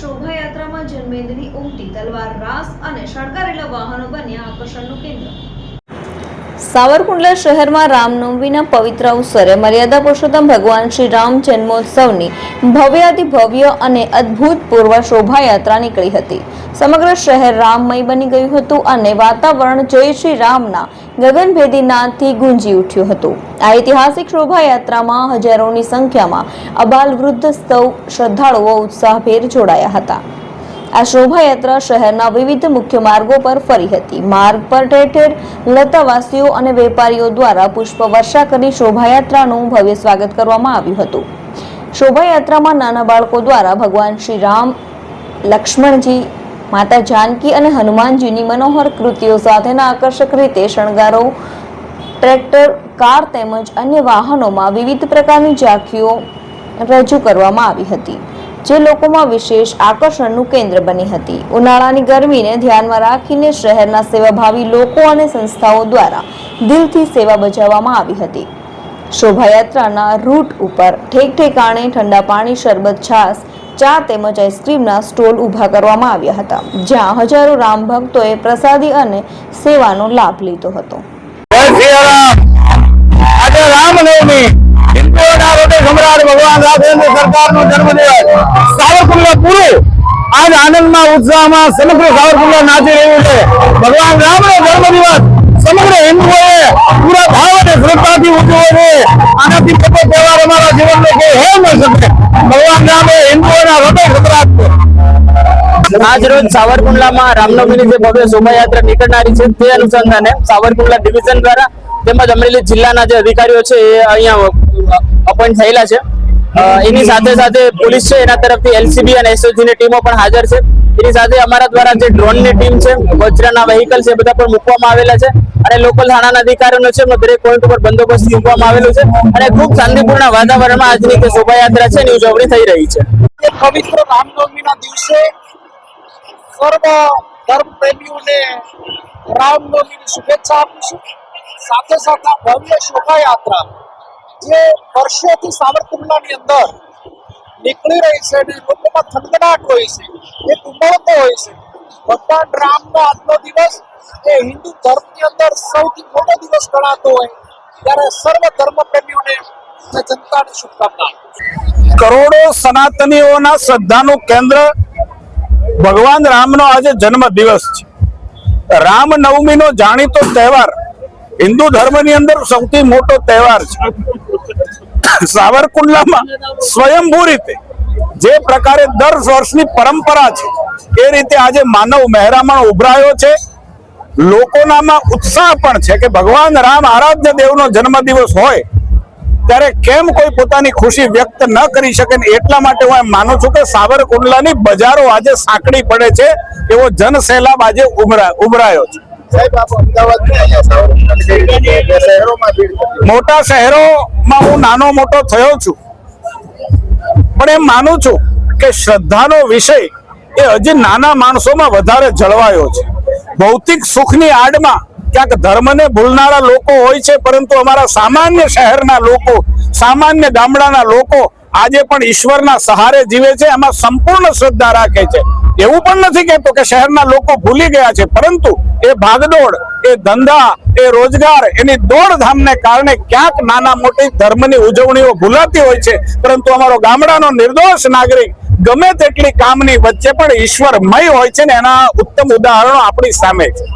શોભાયાત્રામાં જનમેદની ઉમટી તલવાર રાસ અને શણગારેલા વાહનો બન્યા આકર્ષણનું કેન્દ્ર। સાવરકુંડલા શહેરમાં રામનવમીના પવિત્ર અવસરે મર્યાદા પુરુષોત્તમ ભગવાન શ્રી રામ જન્મોત્સવની ભવ્યાતિભવ્ય અને અદ્ભુતપૂર્વ શોભાયાત્રા નીકળી હતી। સમગ્ર શહેર રામમય બની ગયું હતું અને વાતાવરણ જય શ્રી રામના ગગનભેદી નાદથી ગુંજી ઉઠ્યું હતું। આ ઐતિહાસિક શોભાયાત્રામાં હજારોની સંખ્યામાં અબાલ વૃદ્ધ સૌ શ્રદ્ધાળુઓ ઉત્સાહભેર જોડાયા હતા। આ શોભાયાત્રા શહેરના વિવિધ મુખ્ય માર્ગો પર ફરી હતી। માર્ગ પર ઠેર ઠેર લતાવાસીઓ અને વેપારીઓ દ્વારા પુષ્પ વર્ષા કરી શોભાયાત્રાનું ભવ્ય સ્વાગત કરવામાં આવ્યું હતું। શોભાયાત્રામાં નાના બાળકો દ્વારા ભગવાન શ્રી રામ, લક્ષ્મણજી, માતા જાનકી અને હનુમાનજીની મનોહર કૃતિઓ સાથેના આકર્ષક રીતે શણગારો, ટ્રેક્ટર, કાર તેમજ અન્ય વાહનોમાં વિવિધ પ્રકારની ઝાંખીઓ રજૂ કરવામાં આવી હતી, જે લોકોમાં વિશેષ આકર્ષણનું કેન્દ્ર બની હતી। ઉનાળાની ગરમીને ધ્યાનમાં રાખીને શહેરના સેવાભાવી લોકો અને સંસ્થાઓ દ્વારા દિલથી સેવા બજાવવામાં આવી હતી। શોભાયાત્રાના રૂટ ઉપર ઠેક ઠેકાણે ઠંડા પાણી, શરબત, છાશ, ચા તેમજ આઈસ્ક્રીમના સ્ટોલ ઊભા કરવામાં આવ્યા હતા, જ્યાં હજારો રામ ભક્તોએ પ્રસાદી અને સેવાનો લાભ લીધો હતો। भगवान राजेंद्र सरकार नो जन्मदिवस सावरकुंडला पूरू आज आनंद में उत्साह में समग्र सावरकुंडला नाची रह्यु छे। भगवान राम नो जन्मदिवस समग्र हिंदुओए पूरा भाव और श्रद्धा थी उजव्यो छे। आनाथी मोटो तहेवार अमारा जीवन में कोई हो न सके। भगवान राम ए हिंदुओना हृदय सम्राट छे। आज रोज सावरकुंडला में रामनवमी जे भव्य शोभायात्रा निकळनारी छे ते अनुसंधाने सावरकुंडला डिविजन द्वारा તેમજ અમરેલી જિલ્લાના જે અધિકારીઓ છે એ અહીંયા અપોઇન્ટ થયેલા છે। એની સાથે સાથે પોલીસ છે એના તરફથી એલસીબી અને એસઓજી ની ટીમો પણ હાજર છે। એની સાથે અમારા દ્વારા જે ડ્રોન ની ટીમ છે, વજ્રના વ્હીકલ છે, બધા પણ મૂકવામાં આવેલા છે અને લોકલ થાણાના અધિકારીઓનો છે દરેક પોઈન્ટ ઉપર બંદોબસ્ત મૂકવામાં આવેલો છે અને ખૂબ શાંતિપૂર્ણ વાતાવરણમાં આજની જે શોભાયાત્રા છે એની ઉજવણી થઈ રહી છે। પવિત્ર રામનવમીના દિવસે સર્વ ધર્મ પ્રેમીઓને રામનવમીની શુભેચ્છા આપું છું। સાથે સાથે ભવ્ય શોભાયાત્રા જે વર્ષોથી સાવરકુંડલાની અંદર નીકળી રહી છે અને લોકોમાં થનગનાટ હોય છે, એક ઉમળકો હોય છે। ભગવાન રામનો આજનો દિવસ એ હિન્દુ ધર્મની અંદર સૌથી મોટો દિવસ ગણાતો હોય ત્યારે સર્વ ધર્મ પ્રેમીઓને જનતાને શુભકામના। કરોડો સનાતનીઓના શ્રદ્ધાનું કેન્દ્ર ભગવાન રામનો આજે જન્મ દિવસ છે। રામનવમીનો જાણીતો તહેવાર हिंदू धर्म ની અંદર સૌથી મોટો તહેવાર છે। સાવરકુંડલામાં સ્વયંભૂ રીતે જે પ્રકારે દર વર્ષની પરંપરા છે એ રીતે આજે માનવ મહેરામણ ઉભરાયો છે। લોકોનામાં ઉત્સાહ પણ છે કે ભગવાન રામ આરાધ્ય દેવનો જન્મદિવસ હોય ત્યારે કેમ કોઈ પોતાની ખુશી વ્યક્ત ન કરી શકે। એટલા માટે હું એમ માનું છું કે સાવરકુંડલાની બજારો આજે સાંકડી પડે છે, એવો જનસેલાબ આજે ઉભરાયો છે। મોટા શહેરોમાં હું નાનો મોટો થયો છું, પણ એમ માનું છું કે શ્રદ્ધાનો વિષય એ હજી નાના માણસોમાં વધારે જળવાયો છે। ભૌતિક સુખની આડમાં ક્યાંક ધર્મને ભૂલનારા લોકો હોય છે, પરંતુ અમારા સામાન્ય શહેરના લોકો, સામાન્ય ગામડાના લોકો આજે પણ ઈશ્વરના સહારે જીવે છે, એમાં સંપૂર્ણ શ્રદ્ધા રાખે છે। એવું પણ નથી કહેતો કે શહેરના લોકો ભૂલી ગયા છે, પરંતુ એ ભાગદોડ, એ ધંધા, એ રોજગાર, એની દોડધામને કારણે ક્યાંક નાના મોટી ધર્મની ઉજવણીઓ ભૂલાતી હોય છે, પરંતુ અમારો ગામડાનો નિર્દોષ નાગરિક ગમે તેટલી કામની વચ્ચે પણ ઈશ્વરમય હોય છે ને એના ઉત્તમ ઉદાહરણો આપણી સામે છે।